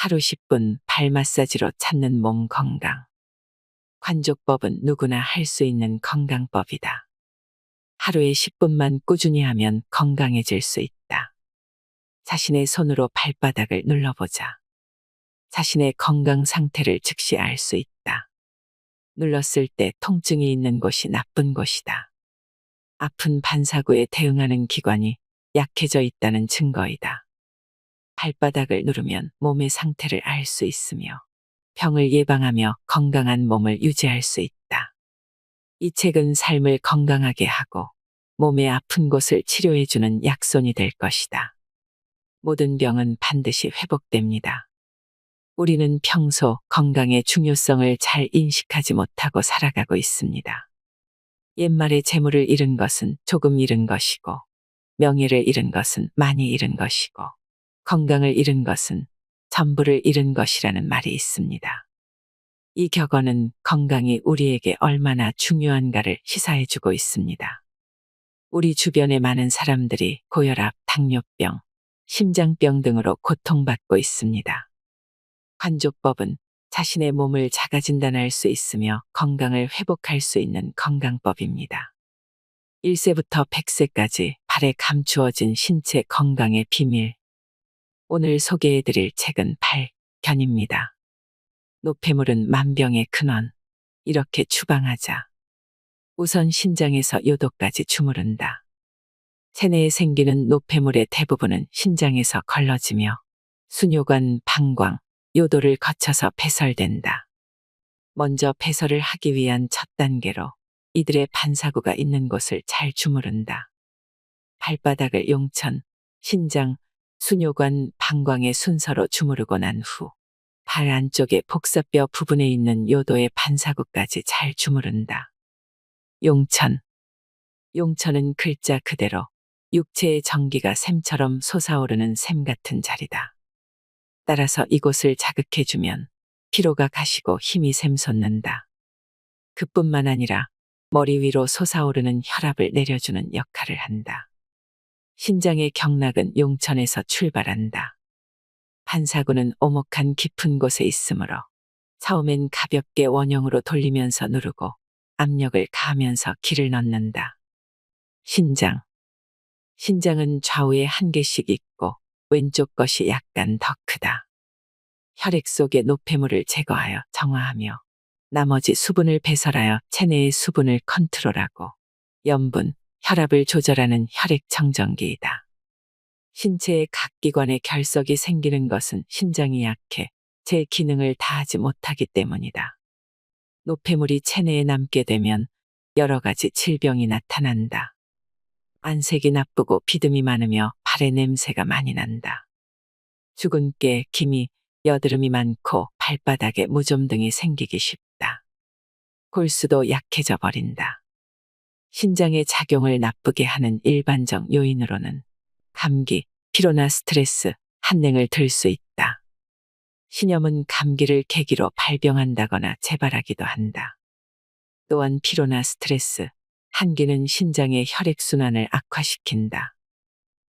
하루 10분 발 마사지로 찾는 몸 건강. 관족법은 누구나 할 수 있는 건강법이다. 하루에 10분만 꾸준히 하면 건강해질 수 있다. 자신의 손으로 발바닥을 눌러보자. 자신의 건강 상태를 즉시 알 수 있다. 눌렀을 때 통증이 있는 곳이 나쁜 곳이다. 아픈 반사구에 대응하는 기관이 약해져 있다는 증거이다. 발바닥을 누르면 몸의 상태를 알 수 있으며 병을 예방하며 건강한 몸을 유지할 수 있다. 이 책은 삶을 건강하게 하고 몸의 아픈 곳을 치료해주는 약손이 될 것이다. 모든 병은 반드시 회복됩니다. 우리는 평소 건강의 중요성을 잘 인식하지 못하고 살아가고 있습니다. 옛말에 재물을 잃은 것은 조금 잃은 것이고, 명예를 잃은 것은 많이 잃은 것이고, 건강을 잃은 것은 전부를 잃은 것이라는 말이 있습니다. 이 격언은 건강이 우리에게 얼마나 중요한가를 시사해주고 있습니다. 우리 주변의 많은 사람들이 고혈압, 당뇨병, 심장병 등으로 고통받고 있습니다. 관족법은 자신의 몸을 자가 진단할 수 있으며 건강을 회복할 수 있는 건강법입니다. 1세부터 100세까지 발에 감추어진 신체 건강의 비밀. 오늘 소개해드릴 책은 발견입니다. 노폐물은 만병의 근원. 이렇게 추방하자. 우선 신장에서 요도까지 주무른다. 체내에 생기는 노폐물의 대부분은 신장에서 걸러지며 수뇨관, 방광, 요도를 거쳐서 배설된다. 먼저 배설을 하기 위한 첫 단계로 이들의 반사구가 있는 곳을 잘 주무른다. 발바닥을 용천, 신장, 수뇨관, 방광의 순서로 주무르고 난 후 발 안쪽의 복사뼈 부분에 있는 요도의 반사구까지 잘 주무른다. 용천. 용천은 글자 그대로 육체의 전기가 샘처럼 솟아오르는 샘 같은 자리다. 따라서 이곳을 자극해주면 피로가 가시고 힘이 샘솟는다. 그뿐만 아니라 머리 위로 솟아오르는 혈압을 내려주는 역할을 한다. 신장의 경락은 용천에서 출발한다. 반사구는 오목한 깊은 곳에 있으므로 처음엔 가볍게 원형으로 돌리면서 누르고 압력을 가하면서 기를 넣는다. 신장. 신장은 좌우에 한 개씩 있고 왼쪽 것이 약간 더 크다. 혈액 속의 노폐물을 제거하여 정화하며 나머지 수분을 배설하여 체내의 수분을 컨트롤하고 염분, 혈압을 조절하는 혈액 청정기이다. 신체의 각 기관에 결석이 생기는 것은 신장이 약해 제 기능을 다하지 못하기 때문이다. 노폐물이 체내에 남게 되면 여러 가지 질병이 나타난다. 안색이 나쁘고 비듬이 많으며 발에 냄새가 많이 난다. 죽은 깨, 기미, 여드름이 많고 발바닥에 무좀 등이 생기기 쉽다. 골수도 약해져 버린다. 신장의 작용을 나쁘게 하는 일반적 요인으로는 감기, 피로나 스트레스, 한냉을 들 수 있다. 신염은 감기를 계기로 발병한다거나 재발하기도 한다. 또한 피로나 스트레스, 한기는 신장의 혈액순환을 악화시킨다.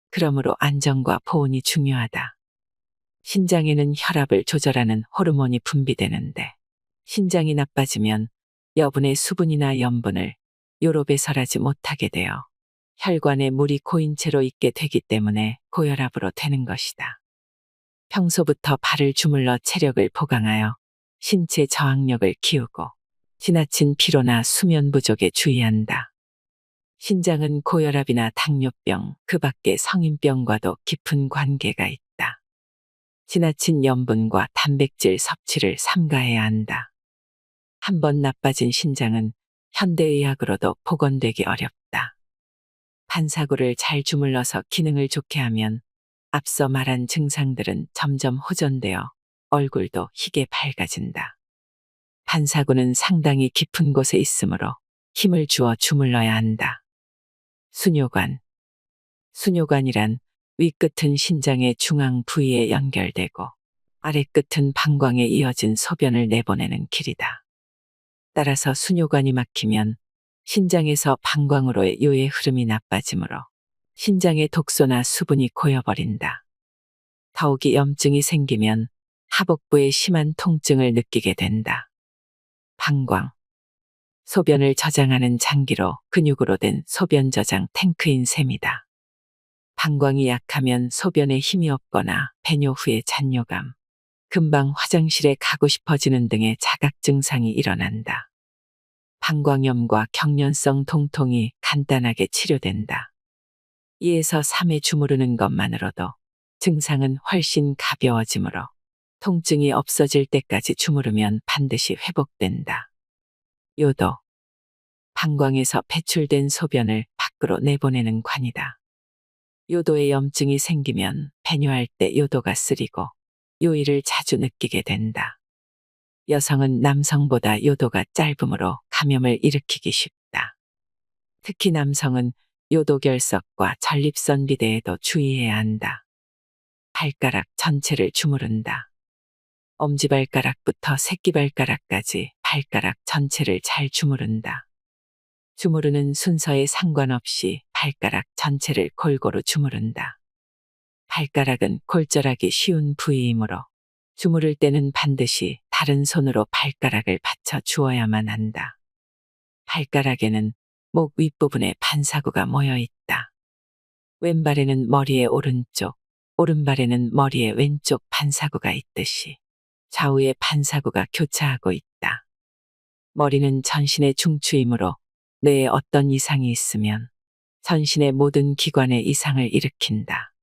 그러므로 안정과 보온이 중요하다. 신장에는 혈압을 조절하는 호르몬이 분비되는데 신장이 나빠지면 여분의 수분이나 염분을 요로 배설하지 못하게 되어 혈관에 물이 고인 채로 있게 되기 때문에 고혈압으로 되는 것이다. 평소부터 발을 주물러 체력을 보강하여 신체 저항력을 키우고 지나친 피로나 수면 부족에 주의한다. 신장은 고혈압이나 당뇨병, 그 밖의 성인병과도 깊은 관계가 있다. 지나친 염분과 단백질 섭취를 삼가해야 한다. 한번 나빠진 신장은 현대의학으로도 복원되기 어렵다. 반사구를 잘 주물러서 기능을 좋게 하면 앞서 말한 증상들은 점점 호전되어 얼굴도 희게 밝아진다. 반사구는 상당히 깊은 곳에 있으므로 힘을 주어 주물러야 한다. 수뇨관. 수뇨관이란 윗끝은 신장의 중앙 부위에 연결되고 아랫끝은 방광에 이어진 소변을 내보내는 길이다. 따라서 수뇨관이 막히면 신장에서 방광으로의 요의 흐름이 나빠지므로 신장의 독소나 수분이 고여버린다. 더욱이 염증이 생기면 하복부에 심한 통증을 느끼게 된다. 방광. 소변을 저장하는 장기로 근육으로 된 소변 저장 탱크인 셈이다. 방광이 약하면 소변에 힘이 없거나 배뇨 후에 잔뇨감, 금방 화장실에 가고 싶어지는 등의 자각 증상이 일어난다. 방광염과 경련성 통통이 간단하게 치료된다. 2에서 3회 주무르는 것만으로도 증상은 훨씬 가벼워지므로 통증이 없어질 때까지 주무르면 반드시 회복된다. 요도. 방광에서 배출된 소변을 밖으로 내보내는 관이다. 요도에 염증이 생기면 배뇨할 때 요도가 쓰리고 요일을 자주 느끼게 된다. 여성은 남성보다 요도가 짧으므로 감염을 일으키기 쉽다. 특히 남성은 요도결석과 전립선 비대에도 주의해야 한다. 발가락 전체를 주무른다. 엄지발가락부터 새끼발가락까지 발가락 전체를 잘 주무른다. 주무르는 순서에 상관없이 발가락 전체를 골고루 주무른다. 발가락은 골절하기 쉬운 부위이므로 주무를 때는 반드시 다른 손으로 발가락을 받쳐 주어야만 한다. 발가락에는 목 윗부분에 반사구가 모여 있다. 왼발에는 머리의 오른쪽, 오른발에는 머리의 왼쪽 반사구가 있듯이 좌우의 반사구가 교차하고 있다. 머리는 전신의 중추이므로 뇌에 어떤 이상이 있으면 전신의 모든 기관에 이상을 일으킨다.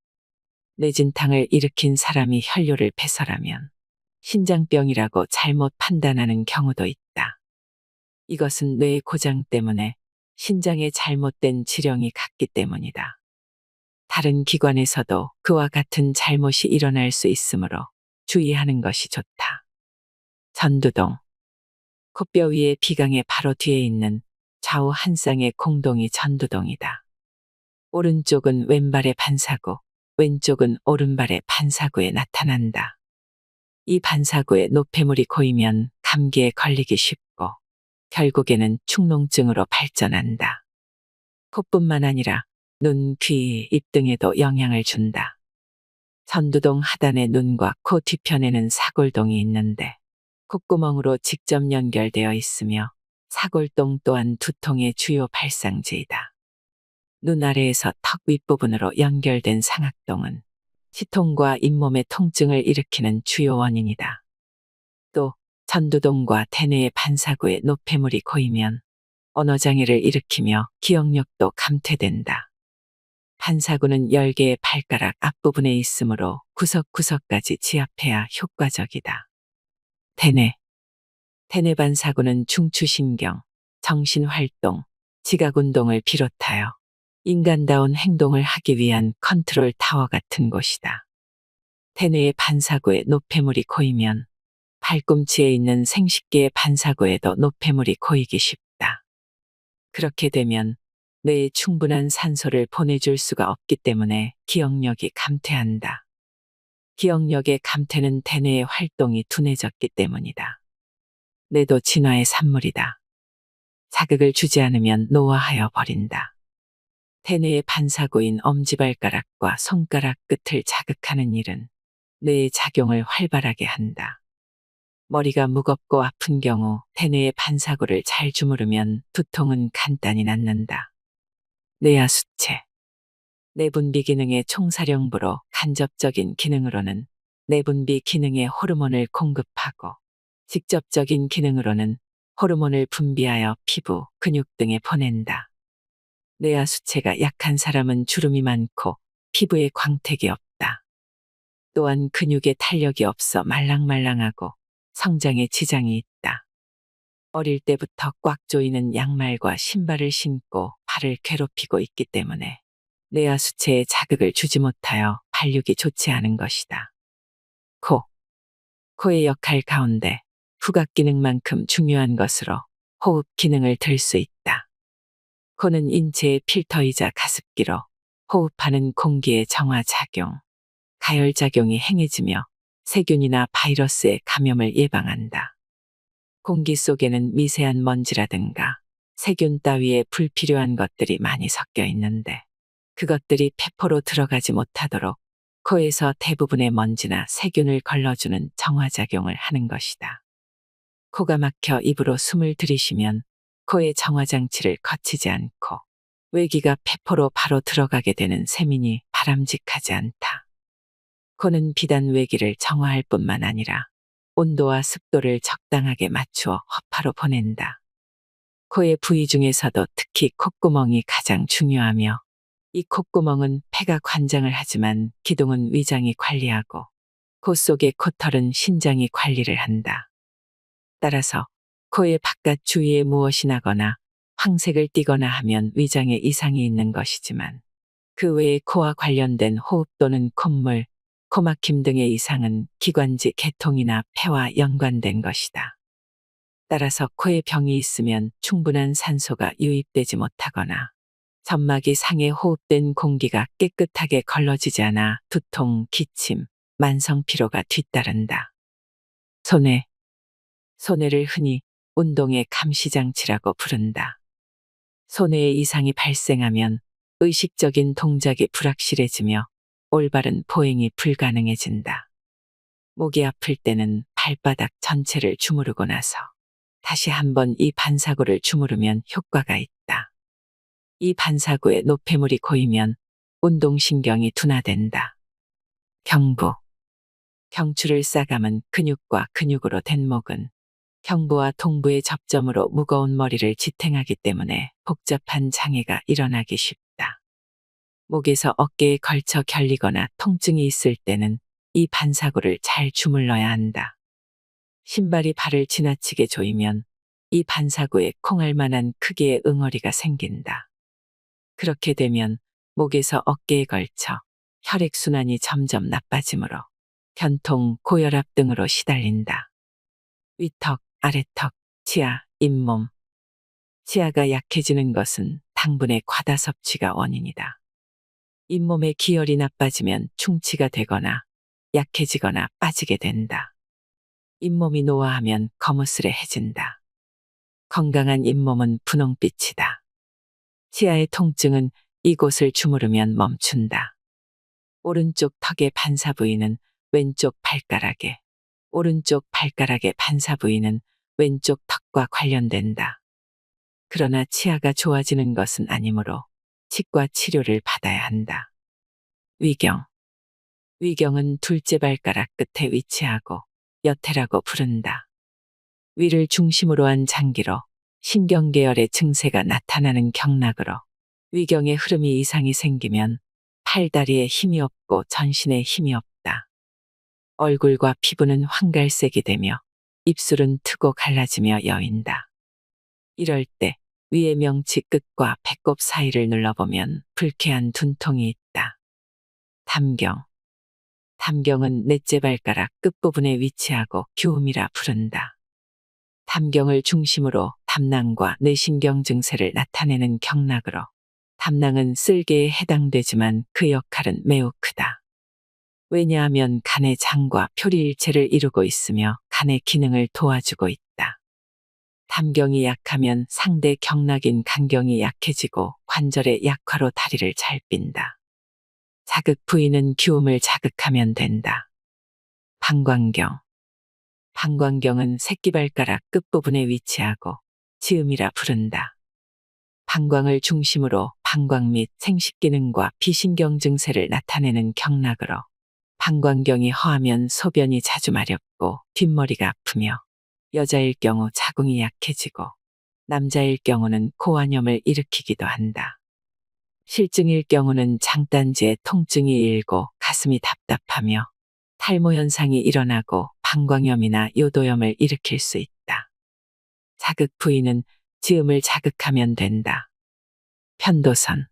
뇌진탕을 일으킨 사람이 혈뇨를 배설하면 신장병이라고 잘못 판단하는 경우도 있다. 이것은 뇌의 고장 때문에 신장에 잘못된 지령이 갔기 때문이다. 다른 기관에서도 그와 같은 잘못이 일어날 수 있으므로 주의하는 것이 좋다. 전두동. 코뼈 위에 비강의 바로 뒤에 있는 좌우 한 쌍의 공동이 전두동이다. 오른쪽은 왼발의 반사구, 왼쪽은 오른발의 반사구에 나타난다. 이 반사구에 노폐물이 고이면 감기에 걸리기 쉽고 결국에는 축농증으로 발전한다. 코뿐만 아니라 눈, 귀, 입 등에도 영향을 준다. 전두동 하단의 눈과 코 뒤편에는 사골동이 있는데 콧구멍으로 직접 연결되어 있으며 사골동 또한 두통의 주요 발상지이다. 눈 아래에서 턱 윗부분으로 연결된 상악동은 치통과 잇몸의 통증을 일으키는 주요 원인이다. 또 전두동과 대뇌의 반사구에 노폐물이 고이면 언어장애를 일으키며 기억력도 감퇴된다. 반사구는 10개의 발가락 앞부분에 있으므로 구석구석까지 지압해야 효과적이다. 대뇌. 대뇌 반사구는 중추신경, 정신활동, 지각운동을 비롯하여 인간다운 행동을 하기 위한 컨트롤 타워 같은 곳이다. 대뇌의 반사구에 노폐물이 고이면 발꿈치에 있는 생식기의 반사구에도 노폐물이 고이기 쉽다. 그렇게 되면 뇌에 충분한 산소를 보내줄 수가 없기 때문에 기억력이 감퇴한다. 기억력의 감퇴는 대뇌의 활동이 둔해졌기 때문이다. 뇌도 진화의 산물이다. 자극을 주지 않으면 노화하여 버린다. 대뇌의 반사구인 엄지발가락과 손가락 끝을 자극하는 일은 뇌의 작용을 활발하게 한다. 머리가 무겁고 아픈 경우 대뇌의 반사구를 잘 주무르면 두통은 간단히 낫는다. 뇌하수체. 내분비 기능의 총사령부로 간접적인 기능으로는 내분비 기능에 호르몬을 공급하고 직접적인 기능으로는 호르몬을 분비하여 피부, 근육 등에 보낸다. 뇌하수체가 약한 사람은 주름이 많고 피부에 광택이 없다. 또한 근육에 탄력이 없어 말랑말랑하고 성장에 지장이 있다. 어릴 때부터 꽉 조이는 양말과 신발을 신고 발을 괴롭히고 있기 때문에 뇌하수체에 자극을 주지 못하여 발육이 좋지 않은 것이다. 코. 코의 역할 가운데 후각 기능만큼 중요한 것으로 호흡 기능을 들 수 있다. 코는 인체의 필터이자 가습기로 호흡하는 공기의 정화작용, 가열작용이 행해지며 세균이나 바이러스의 감염을 예방한다. 공기 속에는 미세한 먼지라든가 세균 따위의 불필요한 것들이 많이 섞여 있는데 그것들이 폐포로 들어가지 못하도록 코에서 대부분의 먼지나 세균을 걸러주는 정화작용을 하는 것이다. 코가 막혀 입으로 숨을 들이쉬면 코의 정화장치를 거치지 않고 외기가 폐포로 바로 들어가게 되는 셈이니 바람직하지 않다. 코는 비단 외기를 정화할 뿐만 아니라 온도와 습도를 적당하게 맞추어 허파로 보낸다. 코의 부위 중에서도 특히 콧구멍이 가장 중요하며 이 콧구멍은 폐가 관장을 하지만 기둥은 위장이 관리하고 코 속의 코털은 신장이 관리를 한다. 따라서 코의 바깥 주위에 무엇이 나거나 황색을 띠거나 하면 위장에 이상이 있는 것이지만 그 외에 코와 관련된 호흡 또는 콧물, 코막힘 등의 이상은 기관지 개통이나 폐와 연관된 것이다. 따라서 코에 병이 있으면 충분한 산소가 유입되지 못하거나 점막이 상해 호흡된 공기가 깨끗하게 걸러지지 않아 두통, 기침, 만성피로가 뒤따른다. 손해. 손해를 흔히 운동의 감시장치라고 부른다. 손해에 이상이 발생하면 의식적인 동작이 불확실해지며 올바른 보행이 불가능해진다. 목이 아플 때는 발바닥 전체를 주무르고 나서 다시 한번 이 반사구를 주무르면 효과가 있다. 이 반사구에 노폐물이 고이면 운동신경이 둔화된다. 경부. 경추를 싸감은 근육과 근육으로 된 목은 경부와 동부의 접점으로 무거운 머리를 지탱하기 때문에 복잡한 장애가 일어나기 쉽다. 목에서 어깨에 걸쳐 결리거나 통증이 있을 때는 이 반사구를 잘 주물러야 한다. 신발이 발을 지나치게 조이면 이 반사구에 콩알 만한 크기의 응어리가 생긴다. 그렇게 되면 목에서 어깨에 걸쳐 혈액순환이 점점 나빠지므로 견통, 고혈압 등으로 시달린다. 위턱, 아래턱, 치아, 잇몸. 치아가 약해지는 것은 당분의 과다 섭취가 원인이다. 잇몸의 기혈이 나빠지면 충치가 되거나 약해지거나 빠지게 된다. 잇몸이 노화하면 거무스레해진다. 건강한 잇몸은 분홍빛이다. 치아의 통증은 이곳을 주무르면 멈춘다. 오른쪽 턱의 반사 부위는 왼쪽 발가락에, 오른쪽 발가락의 반사 부위는 왼쪽 턱과 관련된다. 그러나 치아가 좋아지는 것은 아니므로 치과 치료를 받아야 한다. 위경. 위경은 둘째 발가락 끝에 위치하고 여태라고 부른다. 위를 중심으로 한 장기로 신경계열의 증세가 나타나는 경락으로 위경의 흐름이 이상이 생기면 팔다리에 힘이 없고 전신에 힘이 없다. 얼굴과 피부는 황갈색이 되며 입술은 트고 갈라지며 여인다. 이럴 때 위의 명치 끝과 배꼽 사이를 눌러보면 불쾌한 둔통이 있다. 담경. 담경은 넷째 발가락 끝부분에 위치하고 규음이라 부른다. 담경을 중심으로 담낭과 뇌신경 증세를 나타내는 경락으로 담낭은 쓸개에 해당되지만 그 역할은 매우 크다. 왜냐하면 간의 장과 표리일체를 이루고 있으며 간의 기능을 도와주고 있다. 담경이 약하면 상대 경락인 간경이 약해지고 관절의 약화로 다리를 잘 삔다. 자극 부위는 규음을 자극하면 된다. 방광경. 방광경은 새끼발가락 끝부분에 위치하고 지음이라 부른다. 방광을 중심으로 방광 및 생식기능과 비신경 증세를 나타내는 경락으로 방광경이 허하면 소변이 자주 마렵고 뒷머리가 아프며 여자일 경우 자궁이 약해지고 남자일 경우는 고환염을 일으키기도 한다. 실증일 경우는 장단지에 통증이 일고 가슴이 답답하며 탈모 현상이 일어나고 방광염이나 요도염을 일으킬 수 있다. 자극 부위는 지음을 자극하면 된다. 편도선.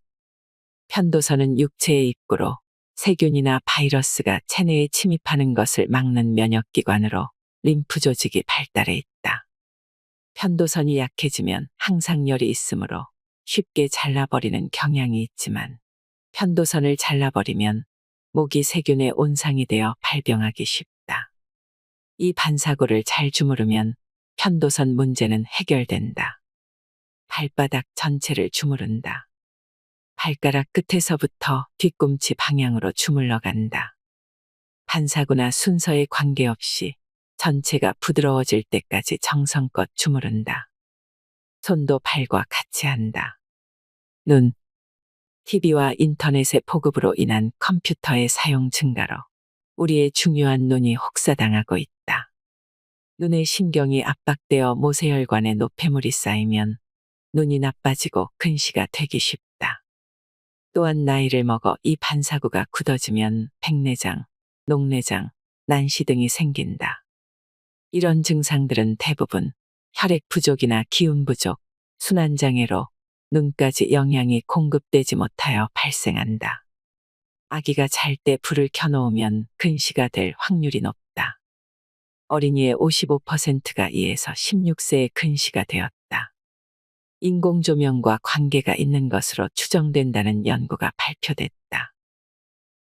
편도선은 육체의 입구로 세균이나 바이러스가 체내에 침입하는 것을 막는 면역기관으로 림프 조직이 발달해 있다. 편도선이 약해지면 항상열이 있으므로 쉽게 잘라버리는 경향이 있지만 편도선을 잘라버리면 목이 세균의 온상이 되어 발병하기 쉽다. 이 반사구를 잘 주무르면 편도선 문제는 해결된다. 발바닥 전체를 주무른다. 발가락 끝에서부터 뒤꿈치 방향으로 주물러 간다. 반사구나 순서에 관계없이 전체가 부드러워질 때까지 정성껏 주무른다. 손도 발과 같이 한다. 눈, TV와 인터넷의 보급으로 인한 컴퓨터의 사용 증가로 우리의 중요한 눈이 혹사당하고 있다. 눈의 신경이 압박되어 모세혈관에 노폐물이 쌓이면 눈이 나빠지고 근시가 되기 쉽다. 또한 나이를 먹어 이 반사구가 굳어지면 백내장, 녹내장, 난시 등이 생긴다. 이런 증상들은 대부분 혈액 부족이나 기운 부족, 순환장애로 눈까지 영양이 공급되지 못하여 발생한다. 아기가 잘 때 불을 켜놓으면 근시가 될 확률이 높다. 어린이의 55%가 2에서 16세에 근시가 되었다. 인공조명과 관계가 있는 것으로 추정된다는 연구가 발표됐다.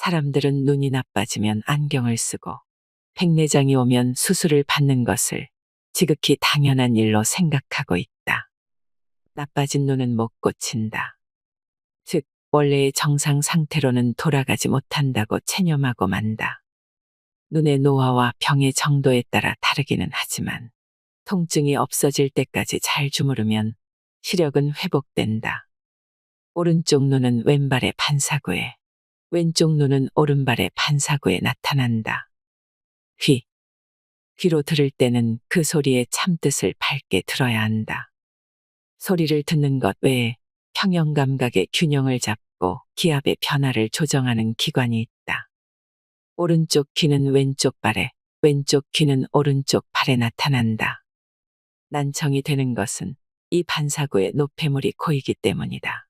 사람들은 눈이 나빠지면 안경을 쓰고 백내장이 오면 수술을 받는 것을 지극히 당연한 일로 생각하고 있다. 나빠진 눈은 못 고친다. 즉, 원래의 정상 상태로는 돌아가지 못한다고 체념하고 만다. 눈의 노화와 병의 정도에 따라 다르기는 하지만 통증이 없어질 때까지 잘 주무르면 시력은 회복된다. 오른쪽 눈은 왼발의 반사구에, 왼쪽 눈은 오른발의 반사구에 나타난다. 귀로 들을 때는 그 소리의 참뜻을 밝게 들어야 한다. 소리를 듣는 것 외에 평형감각의 균형을 잡고 기압의 변화를 조정하는 기관이 있다. 오른쪽 귀는 왼쪽 발에, 왼쪽 귀는 오른쪽 발에 나타난다. 난청이 되는 것은 이 반사구에 노폐물이 고이기 때문이다.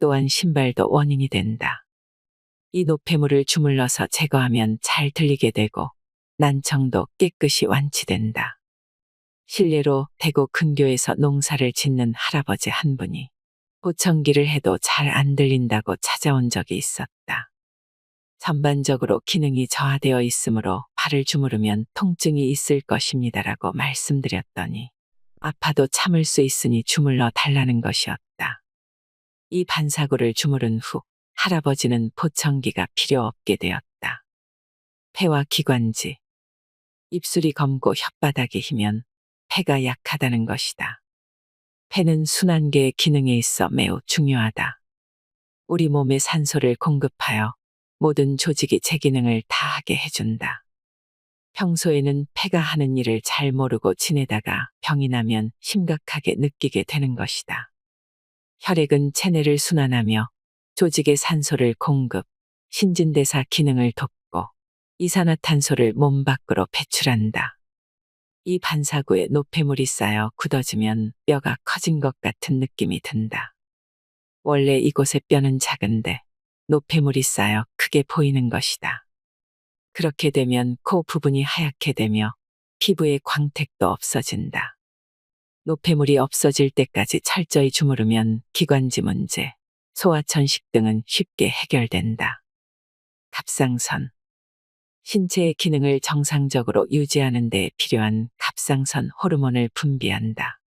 또한 신발도 원인이 된다. 이 노폐물을 주물러서 제거하면 잘 들리게 되고 난청도 깨끗이 완치된다. 실례로 대구 근교에서 농사를 짓는 할아버지 한 분이 보청기를 해도 잘 안 들린다고 찾아온 적이 있었다. 전반적으로 기능이 저하되어 있으므로 발을 주무르면 통증이 있을 것입니다라고 말씀드렸더니 아파도 참을 수 있으니 주물러 달라는 것이었다. 이 반사구를 주무른 후 할아버지는 보청기가 필요 없게 되었다. 폐와 기관지, 입술이 검고 혓바닥이 희면 폐가 약하다는 것이다. 폐는 순환계의 기능에 있어 매우 중요하다. 우리 몸에 산소를 공급하여 모든 조직이 제 기능을 다하게 해준다. 평소에는 폐가 하는 일을 잘 모르고 지내다가 병이 나면 심각하게 느끼게 되는 것이다. 혈액은 체내를 순환하며 조직의 산소를 공급, 신진대사 기능을 돕고 이산화탄소를 몸 밖으로 배출한다. 이 반사구에 노폐물이 쌓여 굳어지면 뼈가 커진 것 같은 느낌이 든다. 원래 이곳의 뼈는 작은데 노폐물이 쌓여 크게 보이는 것이다. 그렇게 되면 코 부분이 하얗게 되며 피부의 광택도 없어진다. 노폐물이 없어질 때까지 철저히 주무르면 기관지 문제, 소화천식 등은 쉽게 해결된다. 갑상선. 신체의 기능을 정상적으로 유지하는 데 필요한 갑상선 호르몬을 분비한다.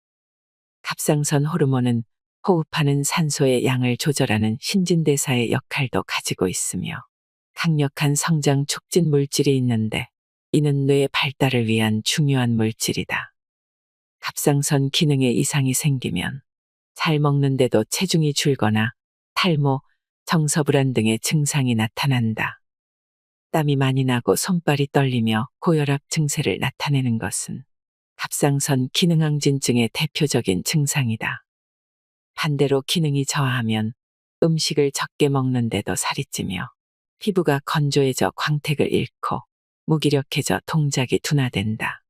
갑상선 호르몬은 호흡하는 산소의 양을 조절하는 신진대사의 역할도 가지고 있으며 강력한 성장 촉진 물질이 있는데 이는 뇌의 발달을 위한 중요한 물질이다. 갑상선 기능에 이상이 생기면 잘 먹는데도 체중이 줄거나 탈모, 정서불안 등의 증상이 나타난다. 땀이 많이 나고 손발이 떨리며 고혈압 증세를 나타내는 것은 갑상선 기능항진증의 대표적인 증상이다. 반대로 기능이 저하하면 음식을 적게 먹는데도 살이 찌며 피부가 건조해져 광택을 잃고 무기력해져 동작이 둔화된다.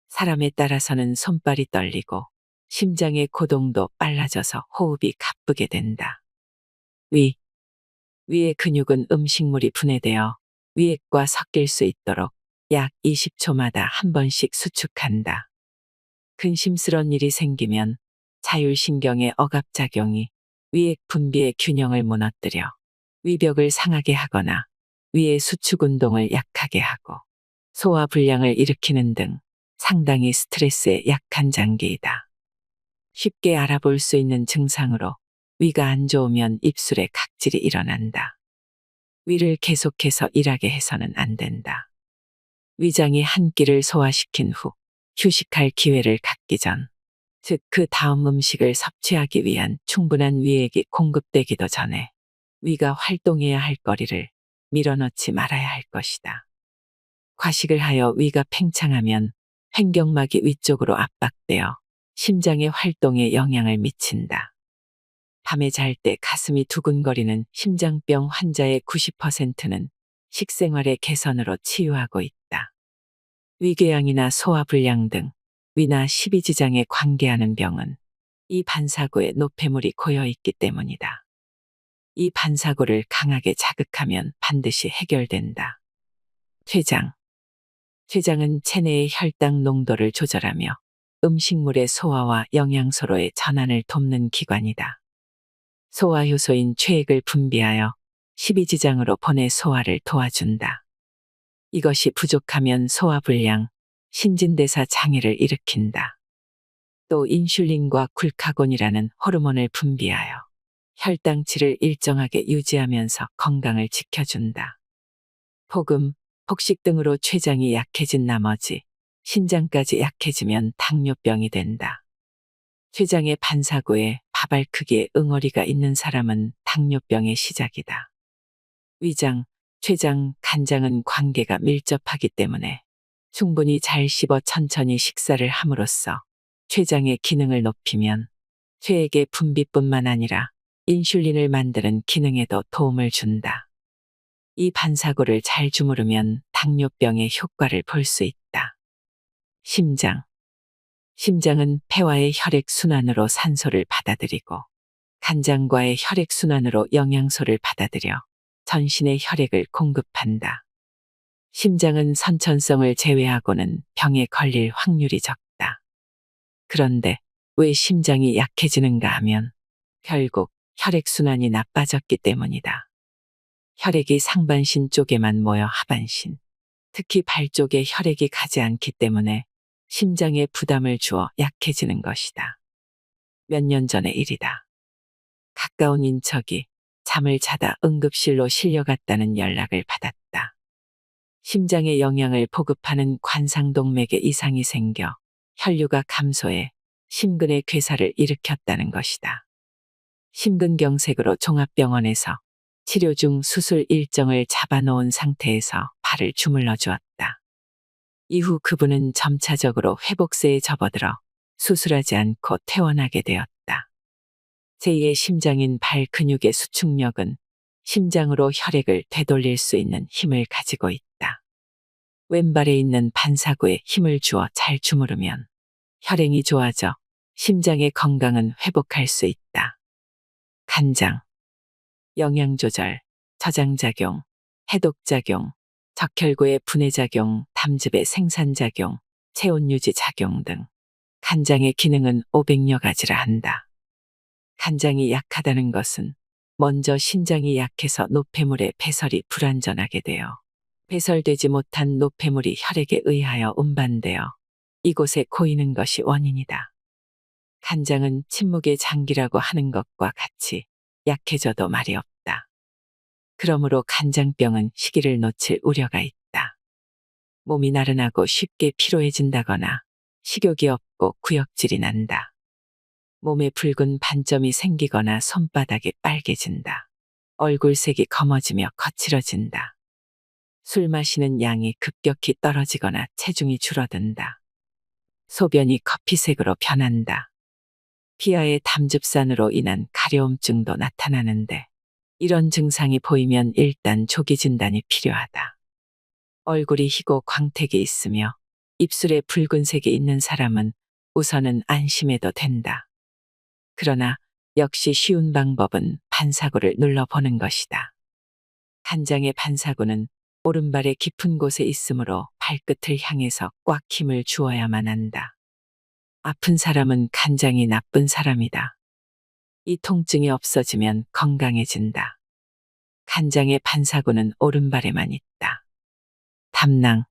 사람에 따라서는 손발이 떨리고 심장의 고동도 빨라져서 호흡이 가쁘게 된다. 위의 근육은 음식물이 분해되어 위액과 섞일 수 있도록 약 20초마다 한 번씩 수축한다. 근심스런 일이 생기면 자율신경의 억압작용이 위액 분비의 균형을 무너뜨려 위벽을 상하게 하거나 위의 수축 운동을 약하게 하고 소화불량을 일으키는 등 상당히 스트레스에 약한 장기이다. 쉽게 알아볼 수 있는 증상으로 위가 안 좋으면 입술에 각질이 일어난다. 위를 계속해서 일하게 해서는 안 된다. 위장이 한 끼를 소화시킨 후 휴식할 기회를 갖기 전, 즉 그 다음 음식을 섭취하기 위한 충분한 위액이 공급되기도 전에 위가 활동해야 할 거리를 밀어넣지 말아야 할 것이다. 과식을 하여 위가 팽창하면 횡격막이 위쪽으로 압박되어 심장의 활동에 영향을 미친다. 밤에 잘 때 가슴이 두근거리는 심장병 환자의 90%는 식생활의 개선으로 치유하고 있다. 위궤양이나 소화불량 등 위나 십이지장에 관계하는 병은 이 반사구에 노폐물이 고여 있기 때문이다. 이 반사구를 강하게 자극하면 반드시 해결된다. 췌장. 췌장은 체내의 혈당 농도를 조절하며 음식물의 소화와 영양소로의 전환을 돕는 기관이다. 소화효소인 췌액을 분비하여 십이지장으로 보내 소화를 도와준다. 이것이 부족하면 소화불량, 신진대사 장애를 일으킨다. 또 인슐린과 글카곤이라는 호르몬을 분비하여 혈당치를 일정하게 유지하면서 건강을 지켜준다. 폭음, 폭식 등으로 췌장이 약해진 나머지 신장까지 약해지면 당뇨병이 된다. 췌장의 반사구에 밥알 크기의 응어리가 있는 사람은 당뇨병의 시작이다. 위장, 췌장, 간장은 관계가 밀접하기 때문에 충분히 잘 씹어 천천히 식사를 함으로써 췌장의 기능을 높이면 췌액의 분비뿐만 아니라 인슐린을 만드는 기능에도 도움을 준다. 이 반사구를 잘 주무르면 당뇨병의 효과를 볼 수 있다. 심장. 심장은 폐와의 혈액순환으로 산소를 받아들이고 간장과의 혈액순환으로 영양소를 받아들여 전신의 혈액을 공급한다. 심장은 선천성을 제외하고는 병에 걸릴 확률이 적다. 그런데 왜 심장이 약해지는가 하면 결국 혈액순환이 나빠졌기 때문이다. 혈액이 상반신 쪽에만 모여 하반신, 특히 발 쪽에 혈액이 가지 않기 때문에 심장에 부담을 주어 약해지는 것이다. 몇 년 전의 일이다. 가까운 인척이 잠을 자다 응급실로 실려갔다는 연락을 받았다. 심장에 영양을 보급하는 관상동맥에 이상이 생겨 혈류가 감소해 심근의 괴사를 일으켰다는 것이다. 심근경색으로 종합병원에서 치료 중 수술 일정을 잡아놓은 상태에서 발을 주물러 주었다. 이후 그분은 점차적으로 회복세에 접어들어 수술하지 않고 퇴원하게 되었다. 제2의 심장인 발 근육의 수축력은 심장으로 혈액을 되돌릴 수 있는 힘을 가지고 있다. 왼발에 있는 반사구에 힘을 주어 잘 주무르면 혈행이 좋아져 심장의 건강은 회복할 수 있다. 간장. 영양조절, 저장작용, 해독작용, 적혈구의 분해작용, 담즙의 생산작용, 체온유지 작용 등 간장의 기능은 500여 가지라 한다. 간장이 약하다는 것은 먼저 신장이 약해서 노폐물의 배설이 불완전하게 되어 배설되지 못한 노폐물이 혈액에 의하여 운반되어 이곳에 고이는 것이 원인이다. 간장은 침묵의 장기라고 하는 것과 같이 약해져도 말이 없다. 그러므로 간장병은 시기를 놓칠 우려가 있다. 몸이 나른하고 쉽게 피로해진다거나 식욕이 없고 구역질이 난다. 몸에 붉은 반점이 생기거나 손바닥이 빨개진다. 얼굴색이 검어지며 거칠어진다. 술 마시는 양이 급격히 떨어지거나 체중이 줄어든다. 소변이 커피색으로 변한다. 피하의 담즙산으로 인한 가려움증도 나타나는데 이런 증상이 보이면 일단 조기 진단이 필요하다. 얼굴이 희고 광택이 있으며 입술에 붉은색이 있는 사람은 우선은 안심해도 된다. 그러나 역시 쉬운 방법은 반사구를 눌러보는 것이다. 간장의 반사구는 오른발의 깊은 곳에 있으므로 발끝을 향해서 꽉 힘을 주어야만 한다. 아픈 사람은 간장이 나쁜 사람이다. 이 통증이 없어지면 건강해진다. 간장의 반사구는 오른발에만 있다. 담낭.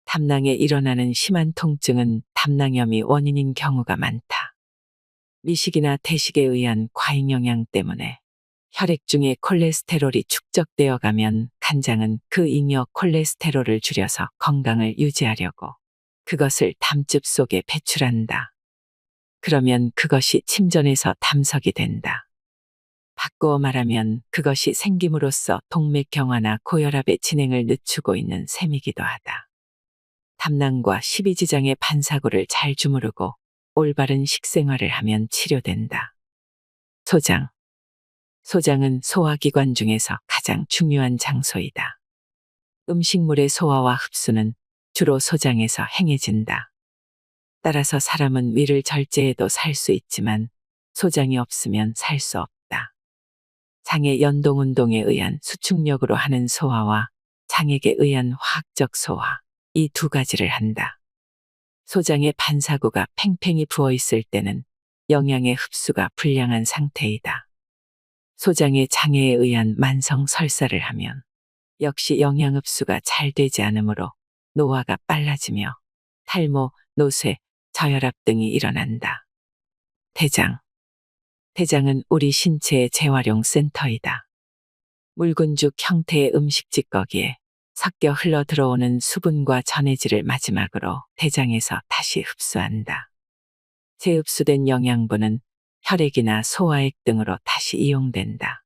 담낭에 일어나는 심한 통증은 담낭염이 원인인 경우가 많다. 미식이나 대식에 의한 과잉 영양 때문에 혈액 중에 콜레스테롤이 축적되어 가면 간장은 그 잉여 콜레스테롤을 줄여서 건강을 유지하려고 그것을 담즙 속에 배출한다. 그러면 그것이 침전해서 담석이 된다. 바꾸어 말하면 그것이 생김으로써 동맥경화나 고혈압의 진행을 늦추고 있는 셈이기도 하다. 담낭과 십이지장의 반사구를 잘 주무르고 올바른 식생활을 하면 치료된다. 소장. 소장은 소화기관 중에서 가장 중요한 장소이다. 음식물의 소화와 흡수는 주로 소장에서 행해진다. 따라서 사람은 위를 절제해도 살 수 있지만 소장이 없으면 살 수 없다. 장의 연동운동에 의한 수축력으로 하는 소화와 장액에 의한 화학적 소화, 이 두 가지를 한다. 소장의 반사구가 팽팽히 부어 있을 때는 영양의 흡수가 불량한 상태이다. 소장의 장애에 의한 만성 설사를 하면 역시 영양 흡수가 잘 되지 않으므로 노화가 빨라지며 탈모, 노쇠, 저혈압 등이 일어난다. 대장. 대장은 우리 신체의 재활용 센터이다. 묽은죽 형태의 음식 찌꺼기에 섞여 흘러 들어오는 수분과 전해질을 마지막으로 대장에서 다시 흡수한다. 재흡수된 영양분은 혈액이나 소화액 등으로 다시 이용된다.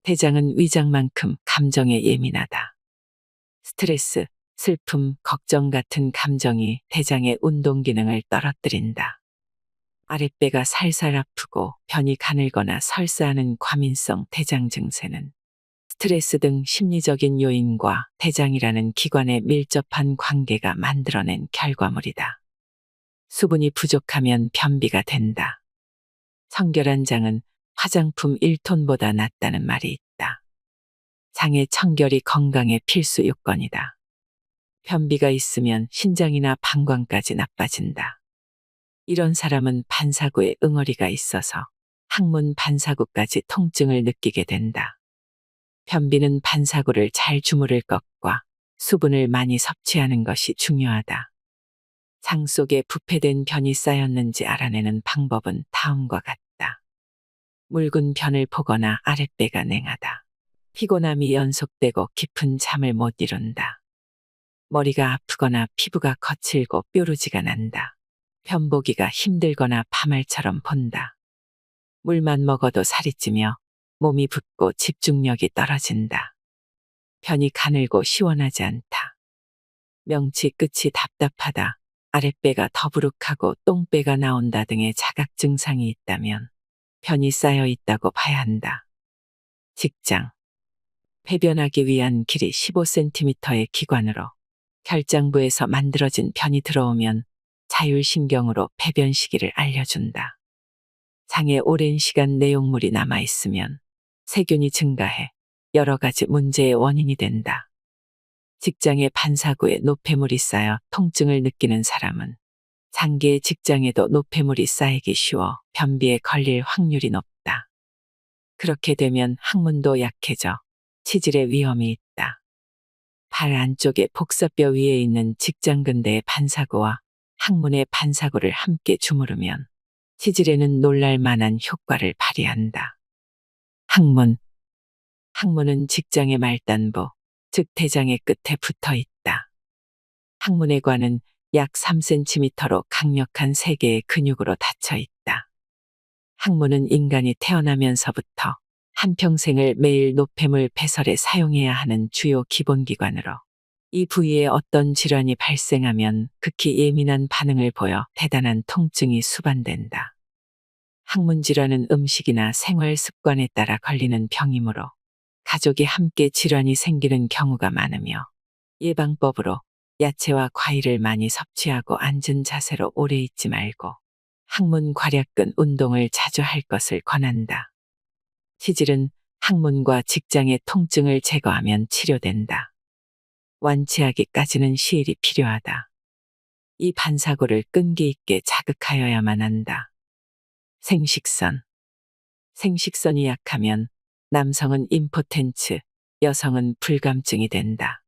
대장은 위장만큼 감정에 예민하다. 스트레스, 슬픔, 걱정 같은 감정이 대장의 운동 기능을 떨어뜨린다. 아랫배가 살살 아프고 변이 가늘거나 설사하는 과민성 대장 증세는 스트레스 등 심리적인 요인과 대장이라는 기관의 밀접한 관계가 만들어낸 결과물이다. 수분이 부족하면 변비가 된다. 청결한 장은 화장품 1톤보다 낫다는 말이 있다. 장의 청결이 건강의 필수 요건이다. 변비가 있으면 신장이나 방광까지 나빠진다. 이런 사람은 반사구에 응어리가 있어서 항문 반사구까지 통증을 느끼게 된다. 변비는 반사구를 잘 주무를 것과 수분을 많이 섭취하는 것이 중요하다. 장 속에 부패된 변이 쌓였는지 알아내는 방법은 다음과 같다. 묽은 변을 보거나 아랫배가 냉하다. 피곤함이 연속되고 깊은 잠을 못 이룬다. 머리가 아프거나 피부가 거칠고 뾰루지가 난다. 편보기가 힘들거나 파말처럼 본다. 물만 먹어도 살이 찌며 몸이 붓고 집중력이 떨어진다. 변이 가늘고 시원하지 않다. 명치 끝이 답답하다. 아랫배가 더부룩하고 똥배가 나온다 등의 자각 증상이 있다면 변이 쌓여 있다고 봐야 한다. 직장. 배변하기 위한 길이 15cm의 기관으로 결장부에서 만들어진 변이 들어오면 자율신경으로 배변 시기를 알려준다. 장에 오랜 시간 내용물이 남아있으면 세균이 증가해 여러 가지 문제의 원인이 된다. 직장의 반사구에 노폐물이 쌓여 통증을 느끼는 사람은 장기의 직장에도 노폐물이 쌓이기 쉬워 변비에 걸릴 확률이 높다. 그렇게 되면 항문도 약해져 치질의 위험이 있다. 발 안쪽에 복사뼈 위에 있는 직장근대의 반사구와 항문의 반사구를 함께 주무르면 치질에는 놀랄 만한 효과를 발휘한다. 항문. 항문은 직장의 말단부, 즉 대장의 끝에 붙어 있다. 항문의 관은 약 3cm로 강력한 세 개의 근육으로 닫혀 있다. 항문은 인간이 태어나면서부터 한평생을 매일 노폐물 배설에 사용해야 하는 주요 기본기관으로 이 부위에 어떤 질환이 발생하면 극히 예민한 반응을 보여 대단한 통증이 수반된다. 항문 질환은 음식이나 생활 습관에 따라 걸리는 병이므로 가족이 함께 질환이 생기는 경우가 많으며 예방법으로 야채와 과일을 많이 섭취하고 앉은 자세로 오래 있지 말고 항문 괄약근 운동을 자주 할 것을 권한다. 치질은 항문과 직장의 통증을 제거하면 치료된다. 완치하기까지는 시일이 필요하다. 이 반사구를 끈기 있게 자극하여야만 한다. 생식선. 생식선이 약하면 남성은 임포텐츠, 여성은 불감증이 된다.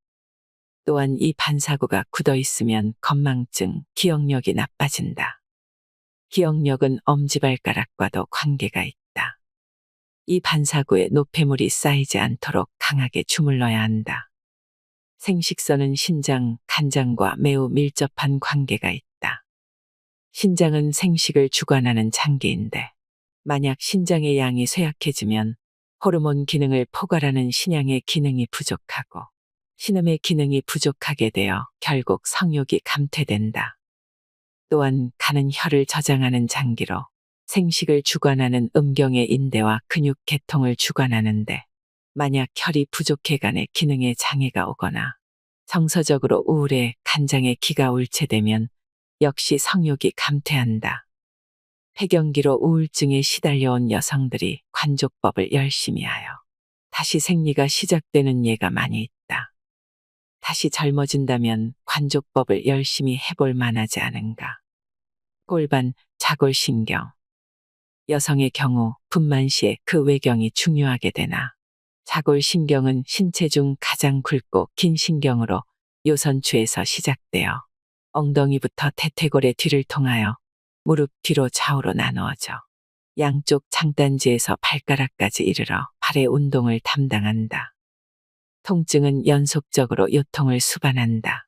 또한 이 반사구가 굳어 있으면 건망증, 기억력이 나빠진다. 기억력은 엄지발가락과도 관계가 있다. 이 반사구에 노폐물이 쌓이지 않도록 강하게 주물러야 한다. 생식선은 신장, 간장과 매우 밀접한 관계가 있다. 신장은 생식을 주관하는 장기인데 만약 신장의 양이 쇠약해지면 호르몬 기능을 포괄하는 신양의 기능이 부족하고 신음의 기능이 부족하게 되어 결국 성욕이 감퇴된다. 또한 간은 혈을 저장하는 장기로 생식을 주관하는 음경의 인대와 근육 계통을 주관하는데 만약 혈이 부족해 간의 기능에 장애가 오거나 정서적으로 우울해 간장에 기가 울체되면 역시 성욕이 감퇴한다. 폐경기로 우울증에 시달려온 여성들이 관족법을 열심히 하여 다시 생리가 시작되는 예가 많이 있다. 다시 젊어진다면 관족법을 열심히 해볼 만하지 않은가. 골반, 자골신경. 여성의 경우 분만 시에 그 외경이 중요하게 되나 자골신경은 신체 중 가장 굵고 긴 신경으로 요선추에서 시작되어 엉덩이부터 대퇴골의 뒤를 통하여 무릎 뒤로 좌우로 나누어져 양쪽 장단지에서 발가락까지 이르러 발의 운동을 담당한다. 통증은 연속적으로 요통을 수반한다.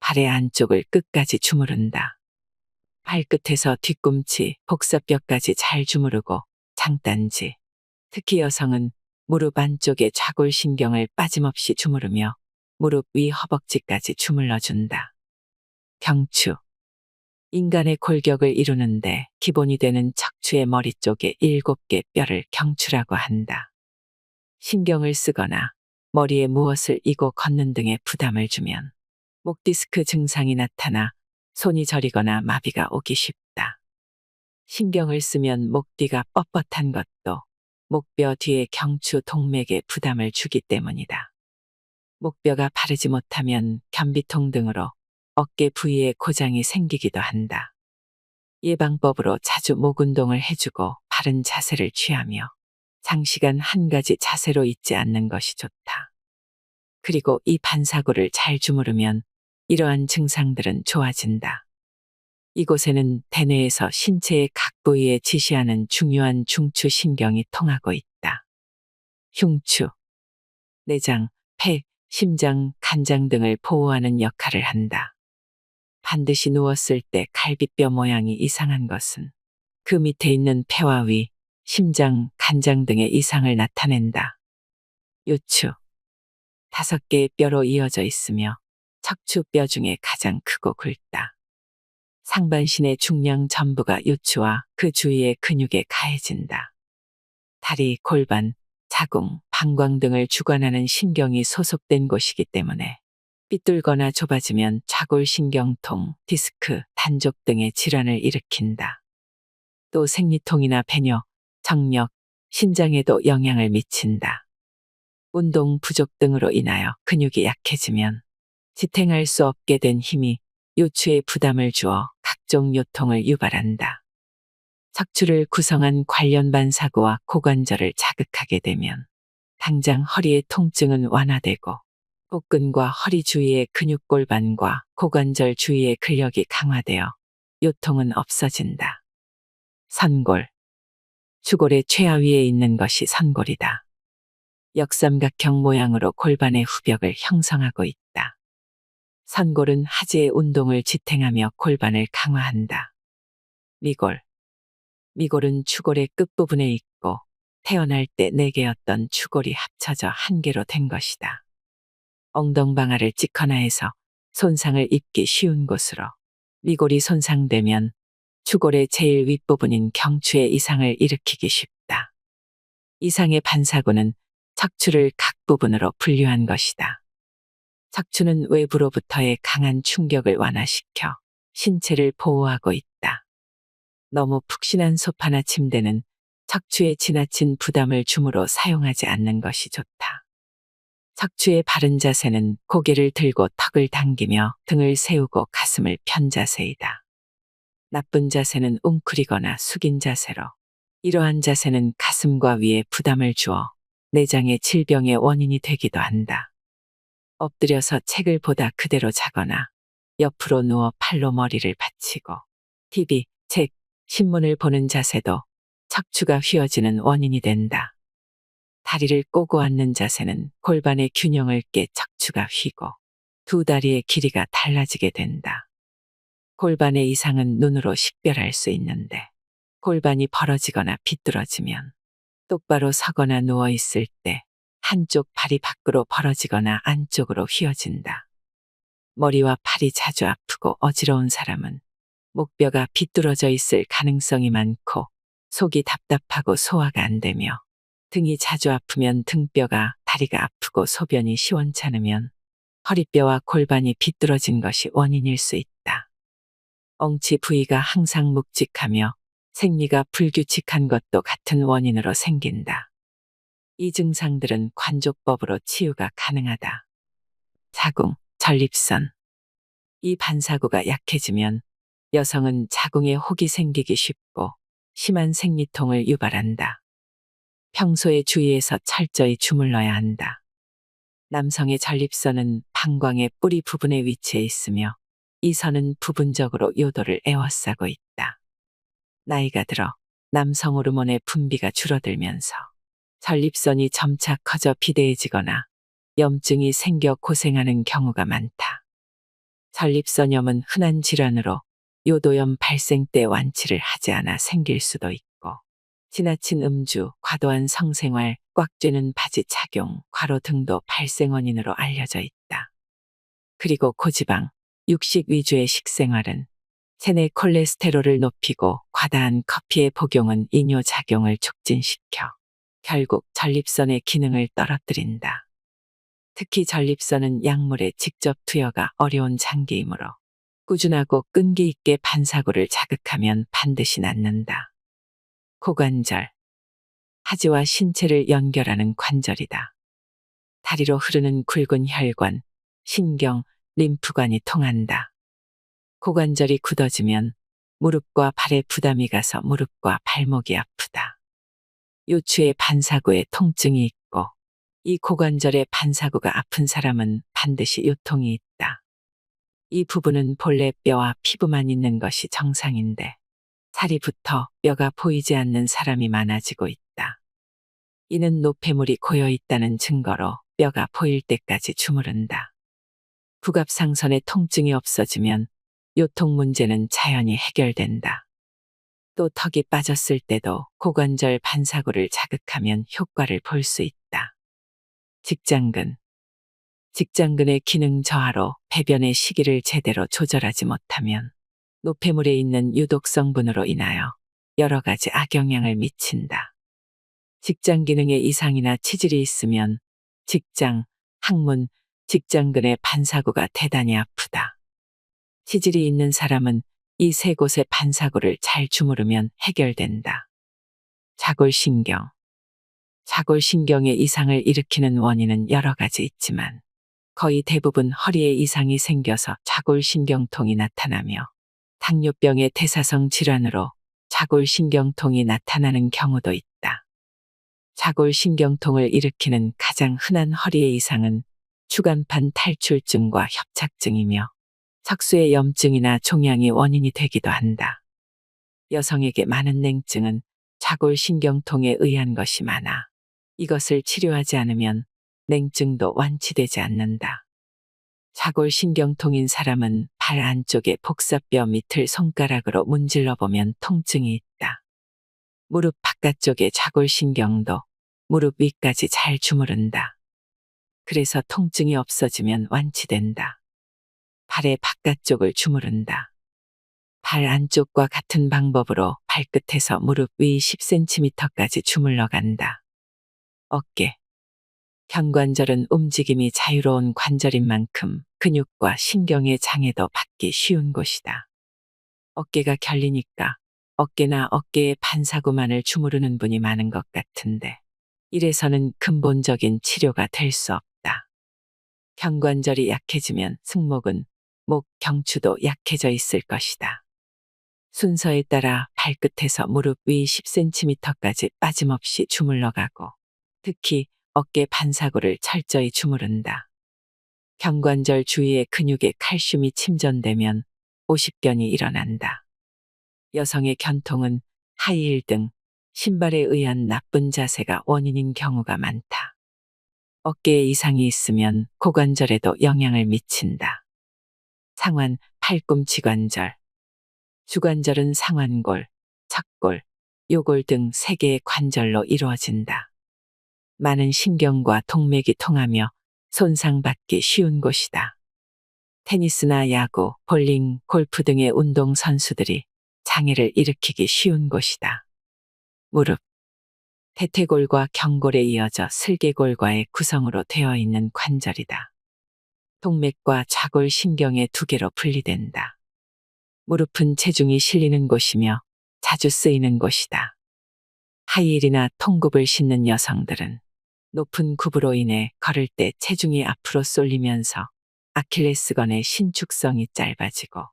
발의 안쪽을 끝까지 주무른다. 발끝에서 뒤꿈치, 복사뼈까지 잘 주무르고 장단지, 특히 여성은 무릎 안쪽의 좌골신경을 빠짐없이 주무르며 무릎 위 허벅지까지 주물러준다. 경추. 인간의 골격을 이루는데 기본이 되는 척추의 머리 쪽에 7개 뼈를 경추라고 한다. 신경을 쓰거나 머리에 무엇을 이고 걷는 등의 부담을 주면 목 디스크 증상이 나타나 손이 저리거나 마비가 오기 쉽다. 신경을 쓰면 목 뒤가 뻣뻣한 것도 목뼈 뒤의 경추 동맥에 부담을 주기 때문이다. 목뼈가 바르지 못하면 변비통 등으로 어깨 부위에 고장이 생기기도 한다. 예방법으로 자주 목 운동을 해주고 바른 자세를 취하며 장시간 한 가지 자세로 있지 않는 것이 좋다. 그리고 이 반사구를 잘 주무르면 이러한 증상들은 좋아진다. 이곳에는 대뇌에서 신체의 각 부위에 지시하는 중요한 중추신경이 통하고 있다. 흉추. 내장, 폐, 심장, 간장 등을 보호하는 역할을 한다. 반드시 누웠을 때 갈비뼈 모양이 이상한 것은 그 밑에 있는 폐와 위, 심장, 간장 등의 이상을 나타낸다. 요추. 5개의 뼈로 이어져 있으며 척추뼈 중에 가장 크고 굵다. 상반신의 중량 전부가 요추와 그 주위의 근육에 가해진다. 다리, 골반, 자궁, 방광 등을 주관하는 신경이 소속된 곳이기 때문에 삐뚤거나 좁아지면 좌골신경통, 디스크, 단족 등의 질환을 일으킨다. 또 생리통이나 배뇨, 정력, 신장에도 영향을 미친다. 운동 부족 등으로 인하여 근육이 약해지면 지탱할 수 없게 된 힘이 요추에 부담을 주어 각종 요통을 유발한다. 척추를 구성한 관련 반사구와 고관절을 자극하게 되면 당장 허리의 통증은 완화되고 복근과 허리 주위의 근육골반과 고관절 주위의 근력이 강화되어 요통은 없어진다. 선골. 추골의 최하위에 있는 것이 선골이다. 역삼각형 모양으로 골반의 후벽을 형성하고 있다. 선골은 하지의 운동을 지탱하며 골반을 강화한다. 미골. 미골은 추골의 끝부분에 있고 태어날 때 4개였던 추골이 합쳐져 1개로 된 것이다. 엉덩방아를 찍거나 해서 손상을 입기 쉬운 곳으로 미골이 손상되면 추골의 제일 윗부분인 경추에 이상을 일으키기 쉽다. 이상의 반사구는 척추를 각 부분으로 분류한 것이다. 척추는 외부로부터의 강한 충격을 완화시켜 신체를 보호하고 있다. 너무 푹신한 소파나 침대는 척추에 지나친 부담을 주므로 사용하지 않는 것이 좋다. 척추의 바른 자세는 고개를 들고 턱을 당기며 등을 세우고 가슴을 편 자세이다. 나쁜 자세는 웅크리거나 숙인 자세로 이러한 자세는 가슴과 위에 부담을 주어 내장의 질병의 원인이 되기도 한다. 엎드려서 책을 보다 그대로 자거나 옆으로 누워 팔로 머리를 받치고 TV, 책, 신문을 보는 자세도 척추가 휘어지는 원인이 된다. 다리를 꼬고 앉는 자세는 골반의 균형을 깨 척추가 휘고 두 다리의 길이가 달라지게 된다. 골반의 이상은 눈으로 식별할 수 있는데 골반이 벌어지거나 비뚤어지면 똑바로 서거나 누워 있을 때 한쪽 팔이 밖으로 벌어지거나 안쪽으로 휘어진다. 머리와 팔이 자주 아프고 어지러운 사람은 목뼈가 비뚤어져 있을 가능성이 많고 속이 답답하고 소화가 안 되며 등이 자주 아프면 등뼈가, 다리가 아프고 소변이 시원찮으면 허리뼈와 골반이 비뚤어진 것이 원인일 수 있다. 엉치 부위가 항상 묵직하며 생리가 불규칙한 것도 같은 원인으로 생긴다. 이 증상들은 관족법으로 치유가 가능하다. 자궁, 전립선. 이 반사구가 약해지면 여성은 자궁에 혹이 생기기 쉽고 심한 생리통을 유발한다. 평소에 주위에서 철저히 주물러야 한다. 남성의 전립선은 방광의 뿌리 부분에 위치해 있으며 이 선은 부분적으로 요도를 에워싸고 있다. 나이가 들어 남성 호르몬의 분비가 줄어들면서 전립선이 점차 커져 비대해지거나 염증이 생겨 고생하는 경우가 많다. 전립선염은 흔한 질환으로 요도염 발생 때 완치를 하지 않아 생길 수도 있고 지나친 음주, 과도한 성생활, 꽉 쬐는 바지 착용, 과로 등도 발생 원인으로 알려져 있다. 그리고 고지방, 육식 위주의 식생활은 체내 콜레스테롤을 높이고 과다한 커피의 복용은 이뇨작용을 촉진시켜 결국 전립선의 기능을 떨어뜨린다. 특히 전립선은 약물의 직접 투여가 어려운 장기이므로 꾸준하고 끈기 있게 반사구를 자극하면 반드시 낫는다. 고관절. 하지와 신체를 연결하는 관절이다. 다리로 흐르는 굵은 혈관, 신경, 림프관이 통한다. 고관절이 굳어지면 무릎과 발에 부담이 가서 무릎과 발목이 아프다. 요추의 반사구에 통증이 있고 이 고관절의 반사구가 아픈 사람은 반드시 요통이 있다. 이 부분은 본래 뼈와 피부만 있는 것이 정상인데 살이 붙어 뼈가 보이지 않는 사람이 많아지고 있다. 이는 노폐물이 고여 있다는 증거로 뼈가 보일 때까지 주무른다. 부갑상선의 통증이 없어지면 요통 문제는 자연히 해결된다. 또 턱이 빠졌을 때도 고관절 반사구를 자극하면 효과를 볼 수 있다. 직장근. 직장근의 기능 저하로 배변의 시기를 제대로 조절하지 못하면 노폐물에 있는 유독성분으로 인하여 여러 가지 악영향을 미친다. 직장 기능에 이상이나 치질이 있으면 직장, 항문, 직장근의 반사구가 대단히 아프다. 치질이 있는 사람은 이 세 곳의 반사구를 잘 주무르면 해결된다. 자골신경. 자골신경의 이상을 일으키는 원인은 여러 가지 있지만 거의 대부분 허리에 이상이 생겨서 자골신경통이 나타나며 당뇨병의 대사성 질환으로 자골신경통이 나타나는 경우도 있다. 자골신경통을 일으키는 가장 흔한 허리의 이상은 추간판 탈출증과 협착증이며 척수의 염증이나 종양이 원인이 되기도 한다. 여성에게 많은 냉증은 자골신경통에 의한 것이 많아 이것을 치료하지 않으면 냉증도 완치되지 않는다. 자골신경통인 사람은 발 안쪽의 복사뼈 밑을 손가락으로 문질러 보면 통증이 있다. 무릎 바깥쪽의 자골신경도 무릎 위까지 잘 주무른다. 그래서 통증이 없어지면 완치된다. 발의 바깥쪽을 주무른다. 발 안쪽과 같은 방법으로 발끝에서 무릎 위 10cm까지 주물러 간다. 어깨. 견관절은 움직임이 자유로운 관절인 만큼 근육과 신경의 장애도 받기 쉬운 곳이다. 어깨가 결리니까 어깨나 어깨의 반사구만을 주무르는 분이 많은 것 같은데 이래서는 근본적인 치료가 될 수 없다. 견관절이 약해지면 승모근, 목, 경추도 약해져 있을 것이다. 순서에 따라 발끝에서 무릎 위 10cm까지 빠짐없이 주물러 가고 특히 어깨 반사구를 철저히 주무른다. 견관절 주위의 근육에 칼슘이 침전되면 오십견이 일어난다. 여성의 견통은 하이힐 등 신발에 의한 나쁜 자세가 원인인 경우가 많다. 어깨에 이상이 있으면 고관절에도 영향을 미친다. 상완, 팔꿈치 관절. 주관절은 상완골, 척골, 요골 등 3개의 관절로 이루어진다. 많은 신경과 동맥이 통하며 손상받기 쉬운 곳이다. 테니스나 야구, 볼링, 골프 등의 운동 선수들이 장애를 일으키기 쉬운 곳이다. 무릎. 대퇴골과 경골에 이어져 슬개골과의 구성으로 되어 있는 관절이다. 동맥과 좌골 신경의 2개로 분리된다. 무릎은 체중이 실리는 곳이며 자주 쓰이는 곳이다. 하이힐이나 통굽을 신는 여성들은 높은 굽으로 인해 걸을 때 체중이 앞으로 쏠리면서 아킬레스건의 신축성이 짧아지고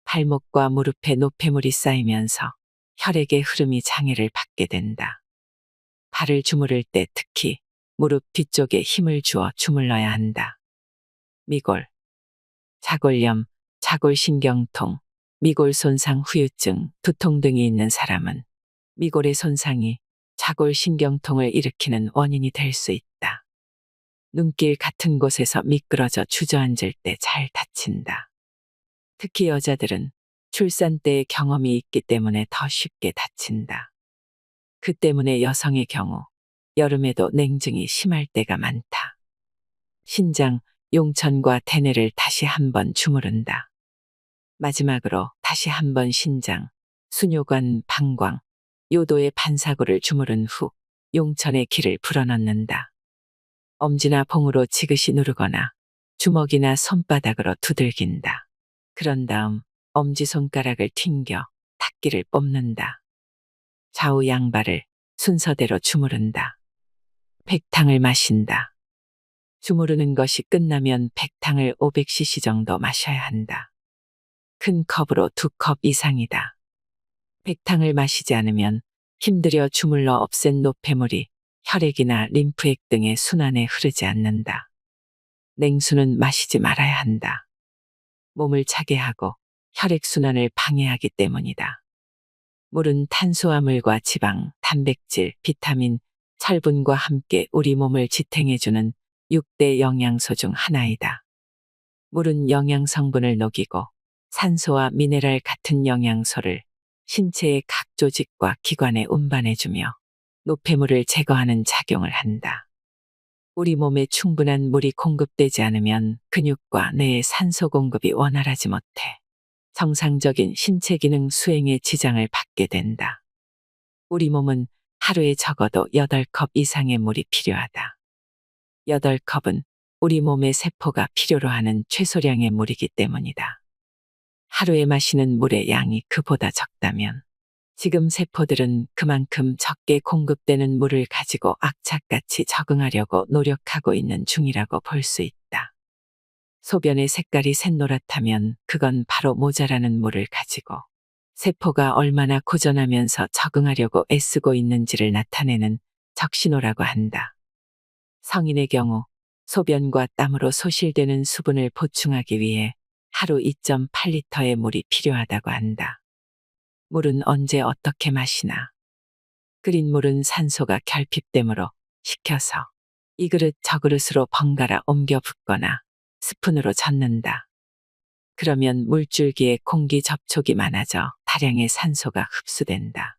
발목과 무릎에 노폐물이 쌓이면서 혈액의 흐름이 장애를 받게 된다. 발을 주무를 때 특히 무릎 뒤쪽에 힘을 주어 주물러야 한다. 미골. 자골염, 자골신경통, 미골 손상 후유증, 두통 등이 있는 사람은 미골의 손상이 자골신경통을 일으키는 원인이 될 수 있다. 눈길 같은 곳에서 미끄러져 주저앉을 때 잘 다친다. 특히 여자들은 출산 때의 경험이 있기 때문에 더 쉽게 다친다. 그 때문에 여성의 경우 여름에도 냉증이 심할 때가 많다. 신장, 용천과 대뇌를 다시 한번 주무른다. 마지막으로 다시 한번 신장, 수뇨관, 방광, 요도의 반사구를 주무른 후 용천의 기를 불어넣는다. 엄지나 봉으로 지그시 누르거나 주먹이나 손바닥으로 두들긴다. 그런 다음 엄지손가락을 튕겨 탁기를 뽑는다. 좌우 양발을 순서대로 주무른다. 백탕을 마신다. 주무르는 것이 끝나면 백탕을 500cc 정도 마셔야 한다. 큰 컵으로 2컵 이상이다. 백탕을 마시지 않으면 힘들여 주물러 없앤 노폐물이 혈액이나 림프액 등의 순환에 흐르지 않는다. 냉수는 마시지 말아야 한다. 몸을 차게 하고 혈액순환을 방해하기 때문이다. 물은 탄수화물과 지방, 단백질, 비타민, 철분과 함께 우리 몸을 지탱해주는 6대 영양소 중 하나이다. 물은 영양 성분을 녹이고 산소와 미네랄 같은 영양소를 신체의 각 조직과 기관에 운반해주며 노폐물을 제거하는 작용을 한다. 우리 몸에 충분한 물이 공급되지 않으면 근육과 뇌의 산소 공급이 원활하지 못해 정상적인 신체 기능 수행에 지장을 받게 된다. 우리 몸은 하루에 적어도 8컵 이상의 물이 필요하다. 8컵은 우리 몸의 세포가 필요로 하는 최소량의 물이기 때문이다. 하루에 마시는 물의 양이 그보다 적다면 지금 세포들은 그만큼 적게 공급되는 물을 가지고 악착같이 적응하려고 노력하고 있는 중이라고 볼 수 있다. 소변의 색깔이 샛노랗다면 그건 바로 모자라는 물을 가지고 세포가 얼마나 고전하면서 적응하려고 애쓰고 있는지를 나타내는 적신호라고 한다. 성인의 경우 소변과 땀으로 소실되는 수분을 보충하기 위해 하루 2.8리터의 물이 필요하다고 한다. 물은 언제 어떻게 마시나? 끓인 물은 산소가 결핍되므로 식혀서 이 그릇 저 그릇으로 번갈아 옮겨 붓거나 스푼으로 젓는다. 그러면 물줄기에 공기 접촉이 많아져 다량의 산소가 흡수된다.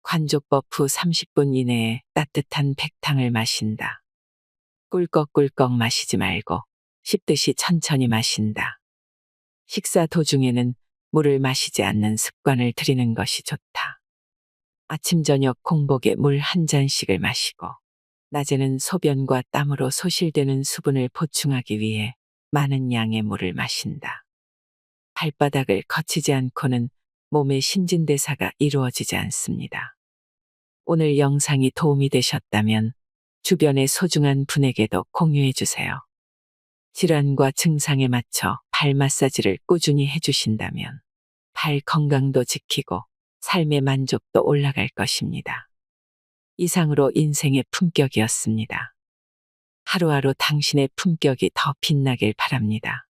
관족법 후 30분 이내에 따뜻한 백탕을 마신다. 꿀꺽꿀꺽 마시지 말고 씹듯이 천천히 마신다. 식사 도중에는 물을 마시지 않는 습관을 들이는 것이 좋다. 아침 저녁 공복에 물 한 잔씩을 마시고 낮에는 소변과 땀으로 소실되는 수분을 보충하기 위해 많은 양의 물을 마신다. 발바닥을 거치지 않고는 몸의 신진대사가 이루어지지 않습니다. 오늘 영상이 도움이 되셨다면 주변의 소중한 분에게도 공유해 주세요. 질환과 증상에 맞춰 발 마사지를 꾸준히 해주신다면 발 건강도 지키고 삶의 만족도 올라갈 것입니다. 이상으로 인생의 품격이었습니다. 하루하루 당신의 품격이 더 빛나길 바랍니다.